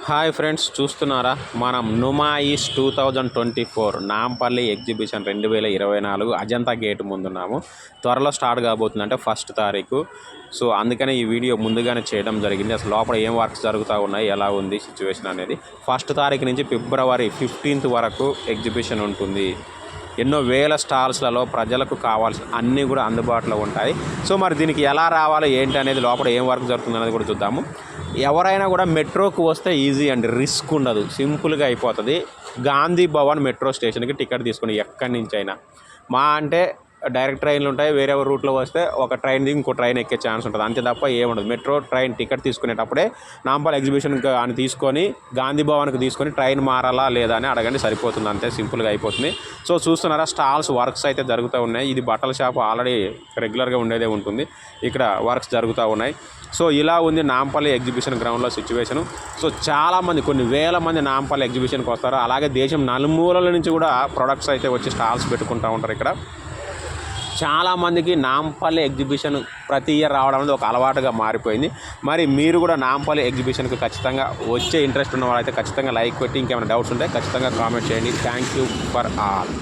Hi friends, చూస్తున్నారా మనం Numaish 2024 Nampally exhibition 2024 Ajanta gate ముందున్నాము. త్వరలో స్టార్ట్ కాబోతుంది, అంటే 1 తారీఖు. సో అందుకనే ఈ వీడియో ముందుగానే చేయడం జరిగింది. అసలు లోపల ఏం వర్క్స్ జరుగుతూ ఉన్నాయి, ఎలా ఉంది సిచ్యువేషన్ అనేది. 1 తారీఖు నుంచి ఫిబ్రవరి 15th వరకు ఎగ్జిబిషన్ ఉంటుంది. ఎన్నో వేల స్టాల్స్లలో ప్రజలకు కావాల్సిన అన్నీ కూడా అందుబాటులో ఉంటాయి. సో మరి దీనికి ఎలా రావాలి ఏంటి అనేది, లోపల ఏం వర్క్ జరుగుతుంది అనేది కూడా చూద్దాము. ఎవరైనా కూడా మెట్రోకి వస్తే ఈజీ అండి, రిస్క్ ఉండదు, సింపుల్గా అయిపోతుంది. గాంధీ భవన్ మెట్రో స్టేషన్కి టికెట్ తీసుకుని ఎక్కడి నుంచి అయినా అంటే డైరెక్ట్ ట్రైన్లు ఉంటాయి. వేరే రూట్లో వస్తే ఒక ట్రైన్ దిగి ఇంకో ట్రైన్ ఎక్కే ఛాన్స్ ఉంటుంది, అంతే తప్ప ఏముండదు. మెట్రో ట్రైన్ టికెట్ తీసుకునేటప్పుడే నాంపల్లి ఎగ్జిబిషన్కి అని తీసుకొని గాంధీ భవన్కి తీసుకొని ట్రైన్ మారాలా లేదా అని అడగండి, సరిపోతుంది, అంతే సింపుల్గా అయిపోతుంది. సో చూస్తున్నారా, స్టాల్స్ వర్క్స్ అయితే జరుగుతూ ఉన్నాయి. ఇది బట్టల షాప్, ఆల్రెడీ రెగ్యులర్గా ఉండేదే ఉంటుంది. ఇక్కడ వర్క్స్ జరుగుతూ ఉన్నాయి. సో ఇలా ఉంది నాంపల్లి ఎగ్జిబిషన్ గ్రౌండ్లో సిచ్యువేషను. సో చాలామంది, కొన్ని వేల మంది నాంపల్లి ఎగ్జిబిషన్కి వస్తారు. అలాగే దేశం నలుమూలల నుంచి కూడా ప్రొడక్ట్స్ అయితే వచ్చి స్టాల్స్ పెట్టుకుంటూ ఉంటారు. ఇక్కడ చాలామందికి నాంపల్లి ఎగ్జిబిషన్ ప్రతి ఇయర్ రావడం అనేది ఒక అలవాటుగా మారిపోయింది. మరి మీరు కూడా నాంపల్లి ఎగ్జిబిషన్కి ఖచ్చితంగా వచ్చే ఇంట్రెస్ట్ ఉన్న వాళ్ళైతే ఖచ్చితంగా లైక్ పెట్టి, ఇంకేమైనా డౌట్స్ ఉంటే ఖచ్చితంగా కామెంట్ చేయండి. Thank you for all.